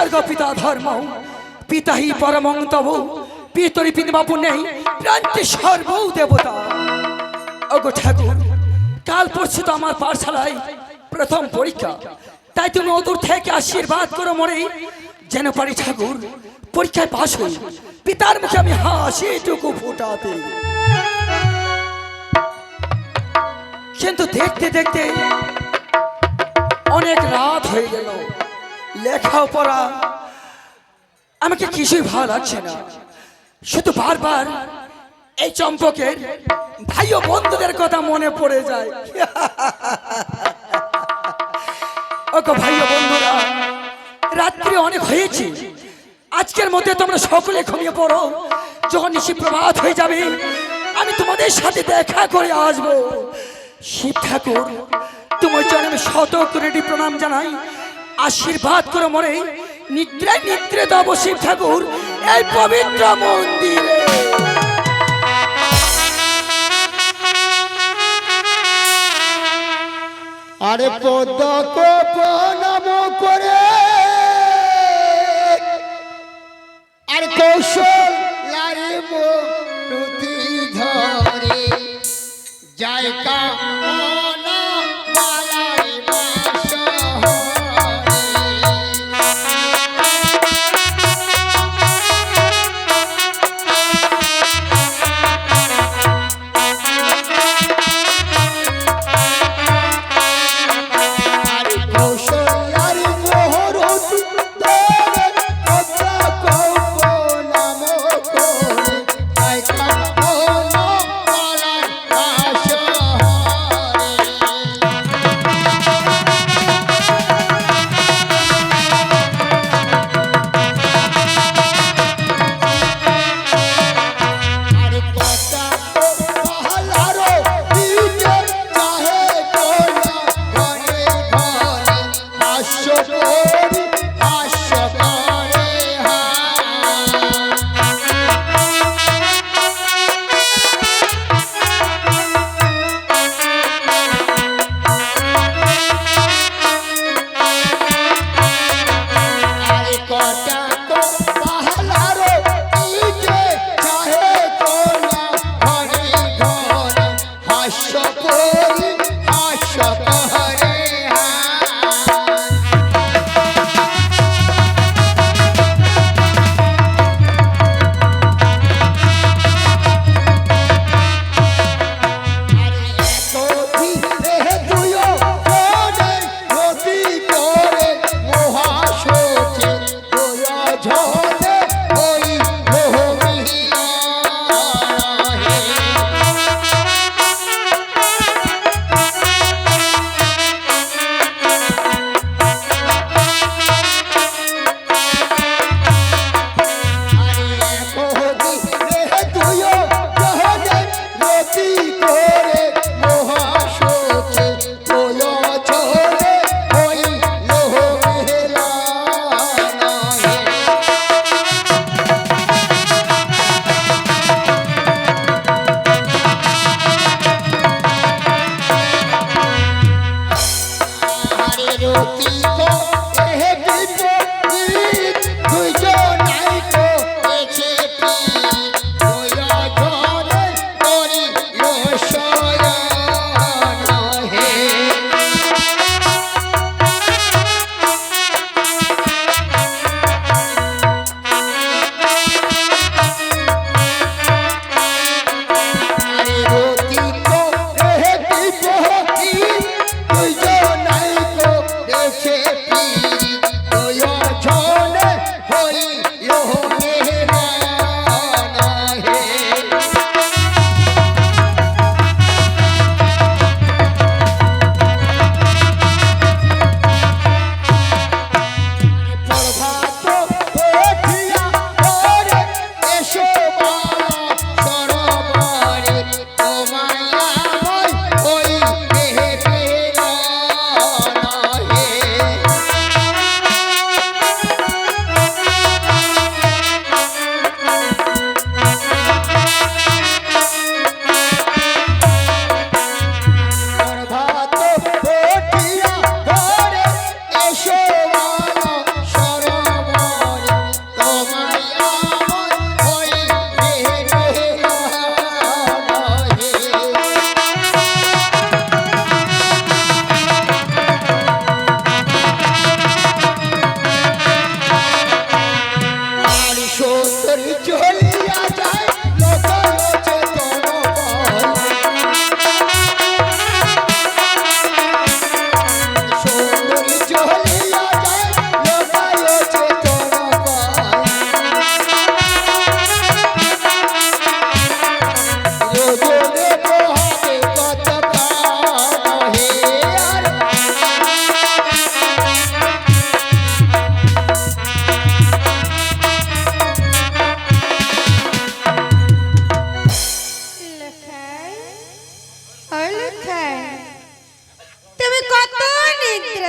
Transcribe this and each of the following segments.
উৎসর্গ পিতা ধর্ম পিতা হি পরমং তব পিতরি পিতা পুণ্যেই প্রান্তে সর্ব দেবতা। ওগো ঠাকুর, কাল পরশু তো আমার পাঠশালায় প্রথম পরীক্ষা, তাই তুমি অদূর থেকে আশীর্বাদ করো মরে যেন পারি ঠাকুর পরীক্ষায় পাশ হই, পিতার মুখে আমি হাসিটুকু ফোটাতে। কিন্তু দেখতে দেখতে অনেক রাত হয়ে গেল, লেখাপড়া আমাকে কিছুই ভালো লাগছে না। শুধু বারবার এই চম্পকের ভাই ও বন্ধুদের কথা মনে পড়ে যায়। ওগো ভাই ও বন্ধুরা, রাত্রি অনেক হয়েছে, আজকের মধ্যে তোমরা সকলে ঘুমিয়ে পড়ো। যখন নিশি প্রভাত হয়ে যাবে আমি তোমাদের সাথে দেখা করে আসবো। শিব ঠাকুর, তোমার চরণে আমি শত কোটি প্রণাম জানাই, আশীর্বাদ করো মরে নিদ্রায় নিদ্রে দেব শিব ঠাকুর এই পবিত্র মন্দিরে। আরে পদক প্রণাম করে আর কৌশল লারিব প্রতি ধরে যায় কামনা বালাই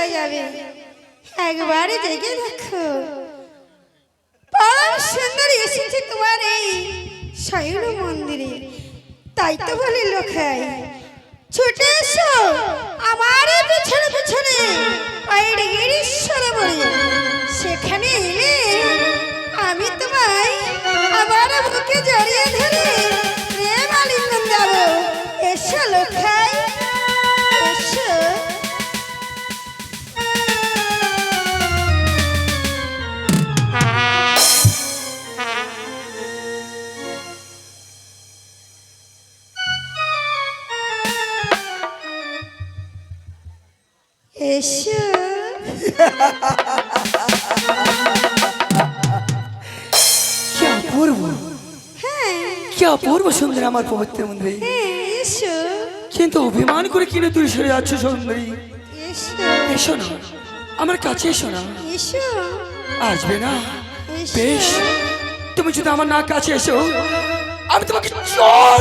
চলে যাবে, একবারে জেগে দেখো পরম সুন্দরী এসেছে তোমার এই শয়ন মন্দিরে। তাই তো বলে লোকাই, ছুটে এসো আমার পিছনে পিছনে পায়ের গিরিশ্বরে বলে, সেখানে এলে আমি তোমায় আবার বুকে জড়িয়ে ধরে প্রেম আলিঙ্গন দেবো। এসো লোকাই, এসো। এসো। কি অপূর্ব, হ্যাঁ কি অপূর্ব সুন্দর আমার পবিত্র মন্দিরে। হ্যাঁ, এসো কিন্তু অভিমান করে কিনে তুই সরে যাচ্ছ সুন্দরী। এসো এসো না, আমার কাছে এসো না। এসো আসবে না? এসো। বেশ, তুমি যদি আমার না কাছে এসো, আমি তোমাকে চোর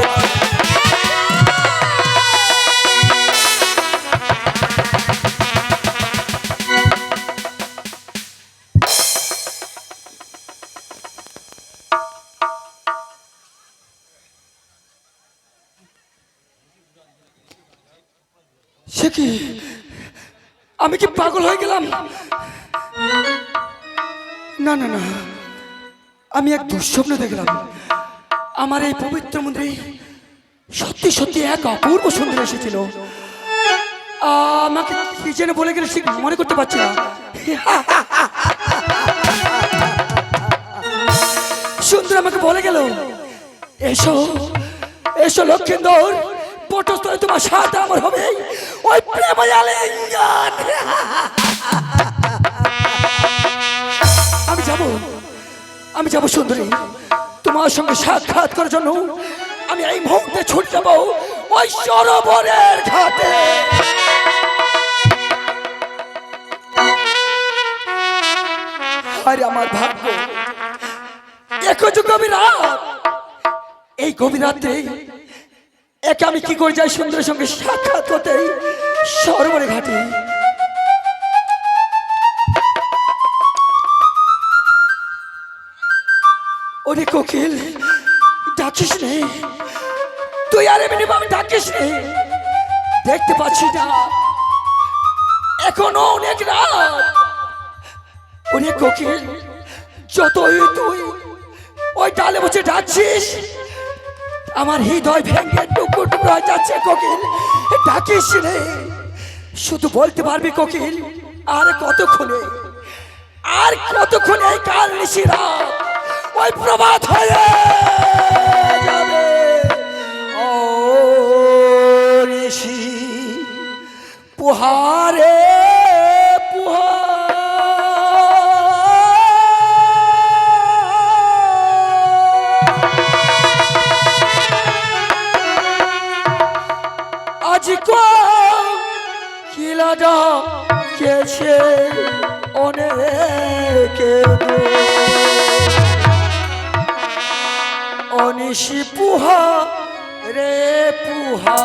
সে কি, আমি কি পাগল হয়ে গেলাম? না না না, আমি এক দুঃস্বপ্ন দেখলাম। আমার এই পবিত্র মন্দিরে সত্যি সত্যি এক অপূর্ব সুন্দর এসেছিল। আমাকে কি যেন বলে গেলে ঠিক মনে করতে পারছি না। সুন্দর আমাকে বলে গেল, এসো এসো লক্ষিন্দর, পটস্থলে তোমার সাথে আমার হবে ওই প্রেম আলিঙ্গন। আমি যাব সুন্দরী, তোমার সঙ্গে সাক্ষাৎ করার জন্য আমি এই মুহূর্তে ছুটে যাব ওই সরোবরের ঘাটে। আরে আমার ভাগ্য, একই যে গভীর রাত, এই গভীর রাতে একে আমি কি করে যাই সুন্দরের সঙ্গে সাক্ষাৎ করতে সরোবরের ঘাটে। ওরে কোকিল, ডাকিস নে, তুই আর এমনি ভাবে ডাকিস নে, দেখতে পাচ্ছি না এখনো অনেক রাত। ওরে কোকিল, যতই তুই ওই ডালে বসে ডাকছিস, আমার হৃদয় ভেঙে টুকরো টুকরো হয়ে যাচ্ছে। কোকিল, ডাকিস নে, শুধু বলতে পারবি কোকিল, আর কতক্ষণে, আর কতক্ষণে এই কাল নিশি রাত ওই প্রভাত হয়ে যাবে। ও ঋষি পুহারে আজকো কিলাডা কেছে অনেকে অনিশি পুহা রে পুহা।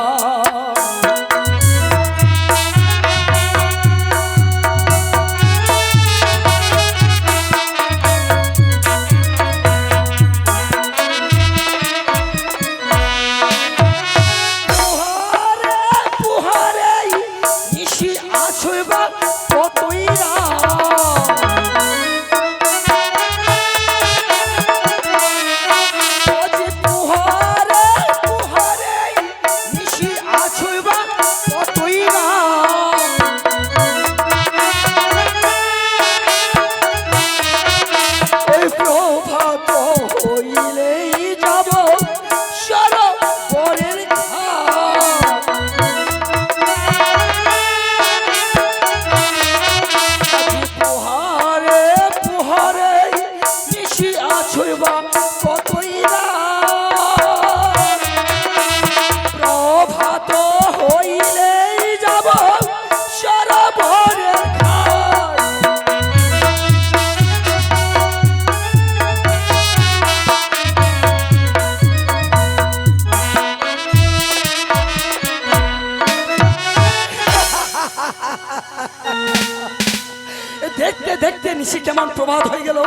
দেখতে নিশি কেমন প্রভাত হয়ে গেল,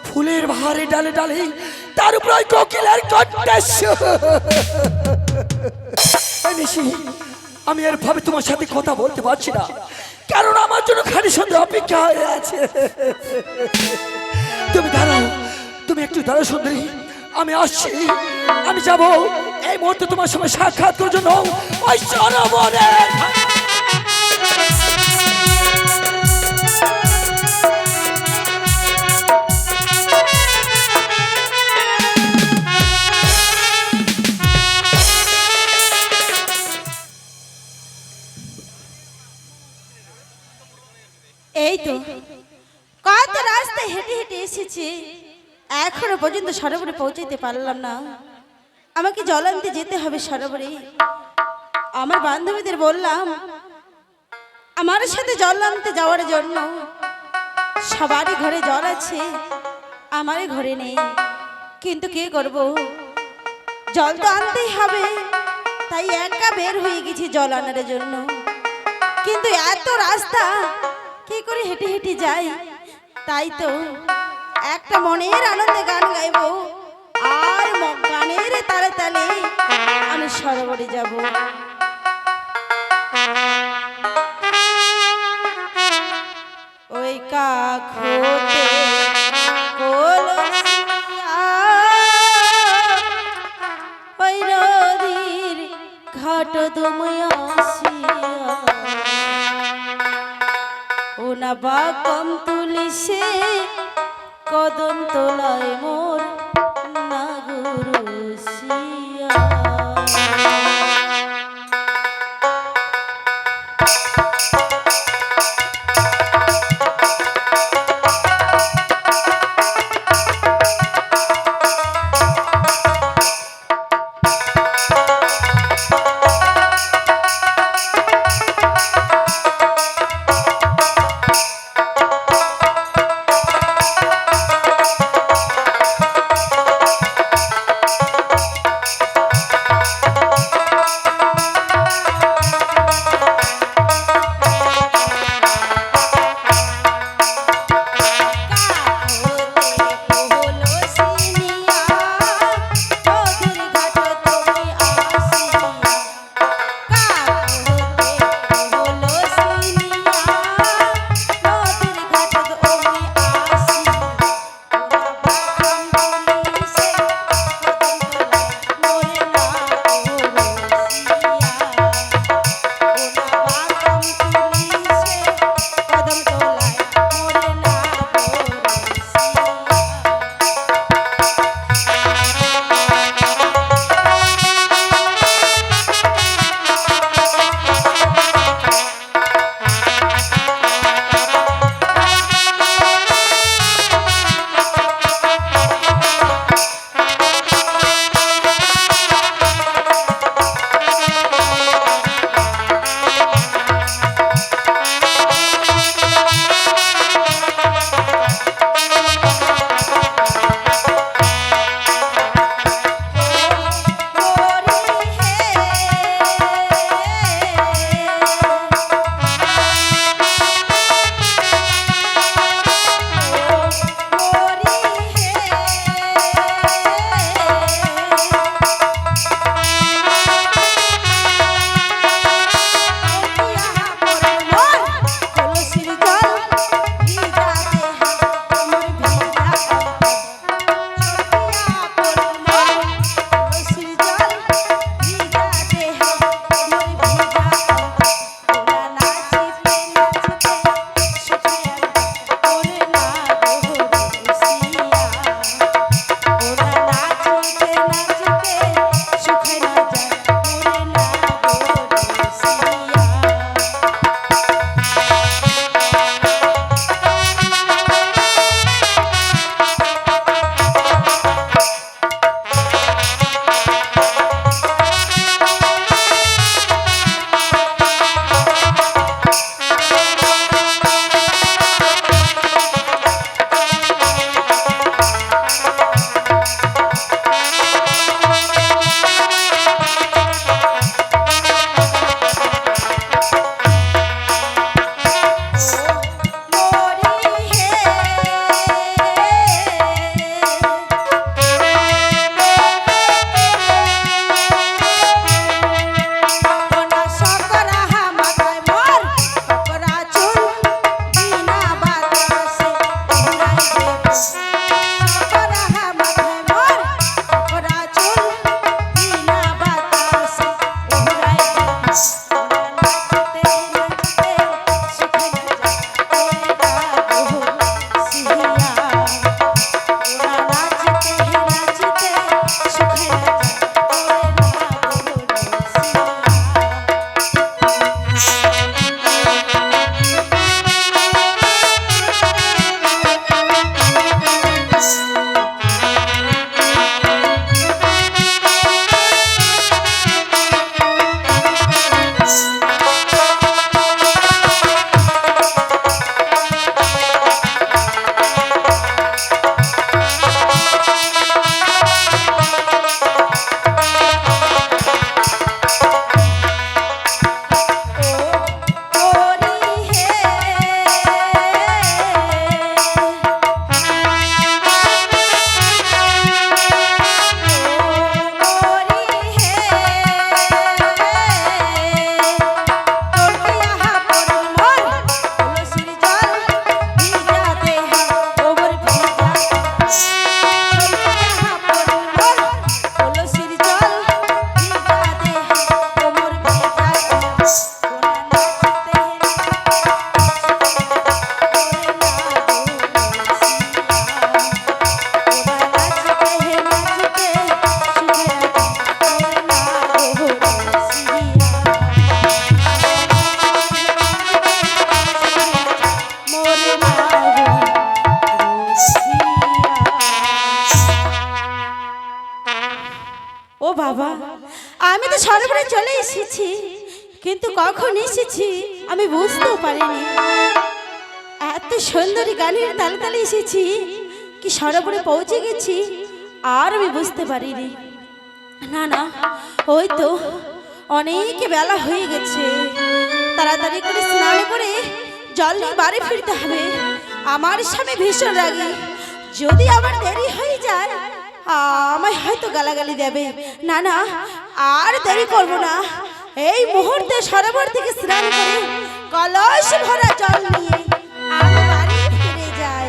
ফুলের বাহারে ডালে ডালে, তার উপর ওই কোকিলের কণ্ঠস্বর। এই নিশি, আমি আর ভাবে তোমার সাথে কথা বলতে পারছি না, কারণ আমার জন্য খালি সন্ধ্যা অপেক্ষা হয়ে আছে। তুমি দাঁড়াও, তুমি একটু দাঁড়াও সুন্দরী, আমি আসছি। আমি যাব এই মুহূর্তে তোমার সঙ্গে সাক্ষাৎ করার জন্য ওই সরোবরে। এই তো কত রাস্তায় হেঁটে হেঁটে এসেছি, এখনো পর্যন্ত সরোবরে পৌঁছাতে পারলাম না। আমাকে জল আনতে যেতে হবে সরোবরে। আমার বান্ধবীদের বললাম আমার সাথে জল আনতে যাওয়ার জন্য। সবারই ঘরে জল আছে, আমার ঘরে নেই। কিন্তু কি করব, জল তো আনতেই হবে, তাই একা বের হয়ে গেছি জল আনার জন্য। কিন্তু এত রাস্তা কি করে হেঁটে হেঁটে যাই, তাই তো একটা মনের আনন্দে গান গাইবো, আর গানের তালে তালে আমি সরোবরে যাব। ওই কাখতে কলসিয়া, ওই নদীর ঘাট তুমি আসিয়া, ওনা বাকম তুলিসে কদম তোলায় মোর নাগুরুসিয়া। বাবা, আমি তো সরোবরে চলে এসেছি, কিন্তু কখন এসেছি আমি বুঝতেও পারিনি। এত সুন্দরী গানের তালে তালে এসেছি কি সরোবরে পৌঁছে গেছি আর আমি বুঝতে পারিনি। না না, ওই তো অনেক বেলা হয়ে গেছে, তাড়াতাড়ি করে স্নান করে জল নিয়ে বাড়ি ফিরতে হবে। আমার স্বামী ভীষণ রাগী, যদি আমার দেরি হয়ে যায় আমায় হয়তো গালাগালি দেবে। না না, আর দেরি করব না, এই মুহূর্তে সরোবর থেকে স্নান করে কলস ভরা জল নিয়ে আমি বাড়ি ফিরে যাই।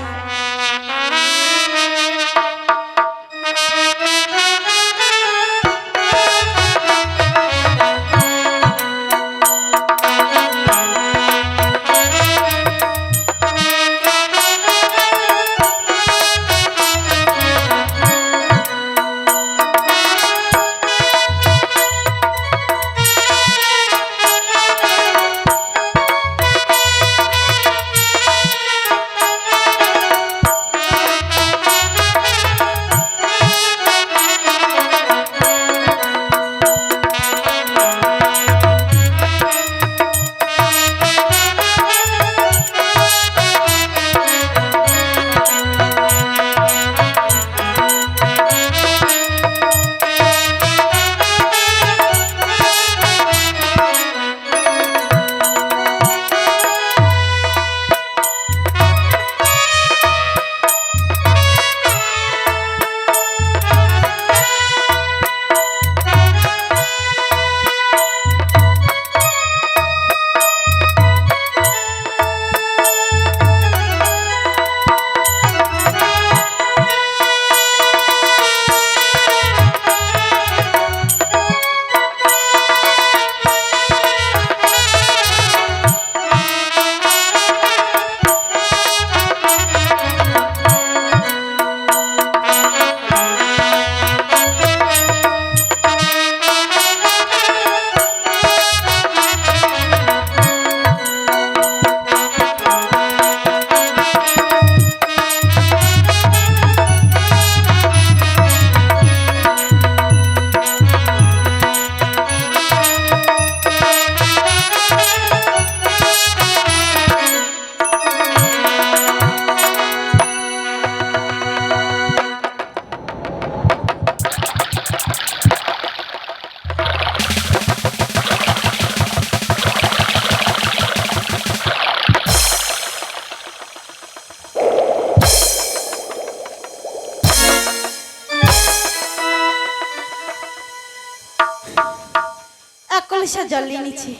কলসা জল নিয়ে নিচ্ছি,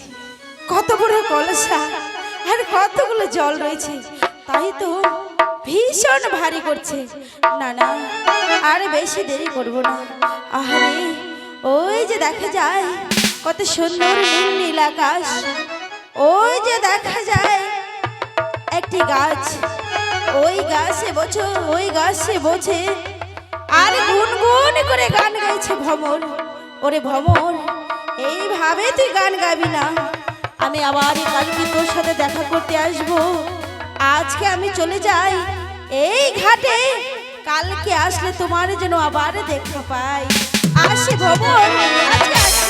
কত বড় কলসা আর কতগুলো জল রয়েছে, তাই তো ভীষণ ভারী করছে। না না, আর বেশি দেরি করব না। আরে ওই যে দেখা যায় কত সুন্দর নীল নীল আকাশ, ওই যে দেখা যায় একটি গাছ, ওই গাছে বসে ওই গাছে বসে আর গুনগুন করে গান গাইছে ভ্রমর। ওরে ভ্রমর, এইভাবে তুই গান গাবি না, আমি আবার কালকে তোর সাথে দেখা করতে আসব। আজকে আমি চলে যাই এই ঘাটে, কালকে আসলে তোমার যেন আবার দেখা পাই। আসি ভ্রমর, আজকে আসি।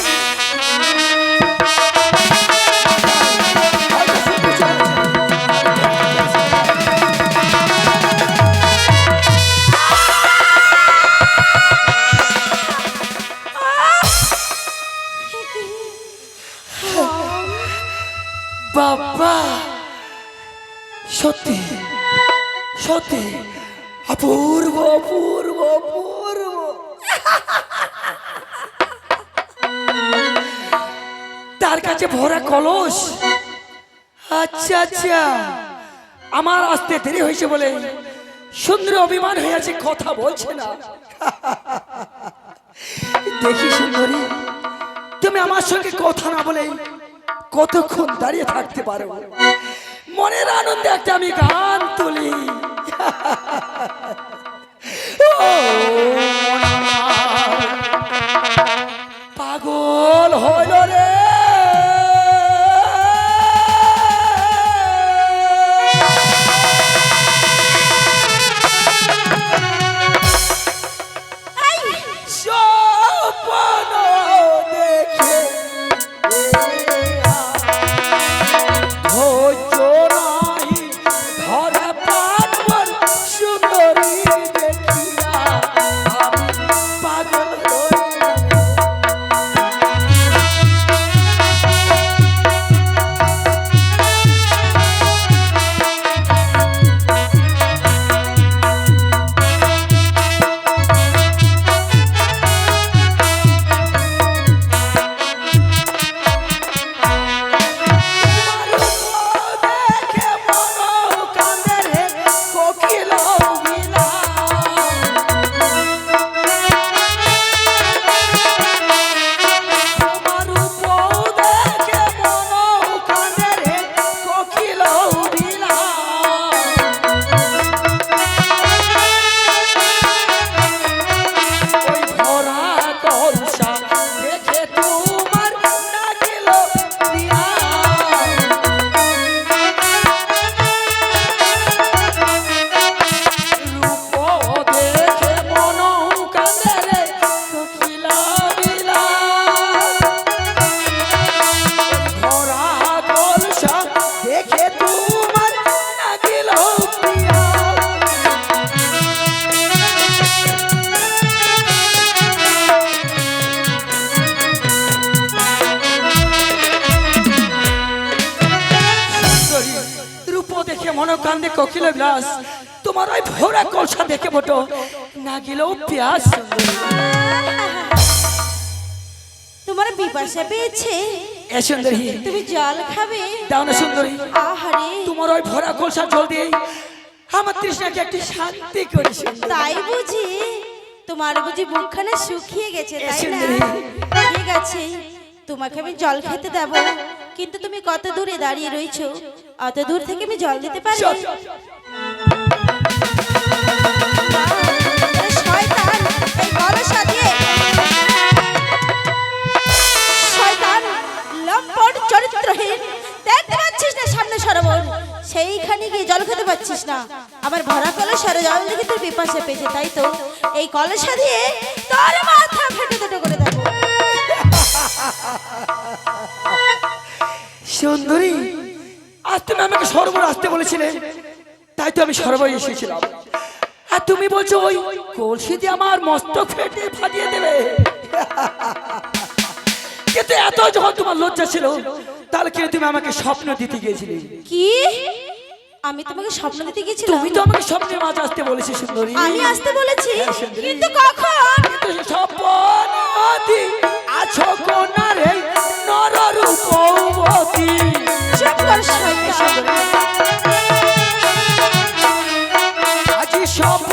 বাবা, সত্যি সত্যি অপূর্ব অপূর্ব অপূর্ব। তার কাছে ভরা কলস। আচ্ছা আচ্ছা, আমার আসতে দেরি হয়েছে বলে সুন্দর অভিমান হয়ে আছে, কথা বলছে না। দেখি সুন্দরী, তুমি আমার সঙ্গে কথা না বলে কতক্ষণ দাঁড়িয়ে থাকতে পারো? মনের আনন্দে একটা আমি গান তুলি। পাগল হইল রে, স্বপ্ন তোমার না গেল রূপ দেখে মনোকান্দে কোকিল গ্লাস তোমার ওই ভোরা কলসা দেখে বটো না গেলেও পেঁয়াজ তোমার বিপাশা পেয়েছে, এ সুন্দরী তুমি জল খাবে? দাও না সুন্দরী, আহারে তোমার ওই ভরা কলসা জল দিয়ে আমার তৃষ্ণাকে একটি শান্তি করেছে। তাই বুঝি? তোমার বুঝি মুখখানা শুকিয়ে গেছে, তাই না? সুন্দরী। ঠিক আছে, তোমাকে আমি জল খেতে দেব, কিন্তু তুমি কত দূরে দাঁড়িয়ে রইছো? অত দূর থেকে আমি জল দিতে পারি? চল। শয়তান, এই কলসা দিয়ে শয়তান, লম্পট চরিত্রহীন, দেখতে পাচ্ছিস না সামনে সরোবর? সেইখানে গিয়ে জল খেতে পাচ্ছিস না? আমার ভরা কলসার জল দেখে তোর পিপাসা পেয়েছে, তাই তো এই কলসা দিয়ে তোর মাথা ফেটে দুটো করে দেবো। সুন্দরী, আজ তুমি আমাকে সরোবর আসতে বলেছিলে, তাই তো আমি সরোবর এসেছিলাম। আর তুমি বলছো ওই কলসি দিয়ে আমার মস্তক ফেটে ফাটিয়ে দেবে। কিন্তু এত যখন তোমার লজ্জা ছিল, তাহলে কেন তুমি আমাকে স্বপ্ন দিতে গিয়েছিলে? কি? আমি তোমাকে স্বপ্ন দিতে গেছিলাম? তুমি তো আমাকে স্বপ্নের মাঝে আসতে বলেছি সুন্দরী। আমি আসতে বলেছি, সুন্দরী। কিন্তু কখন? কিন্তু স্বপ্ন আছো কোনারে নররূপবতী। চুপ কর শয়তান। আজি স্বপ্ন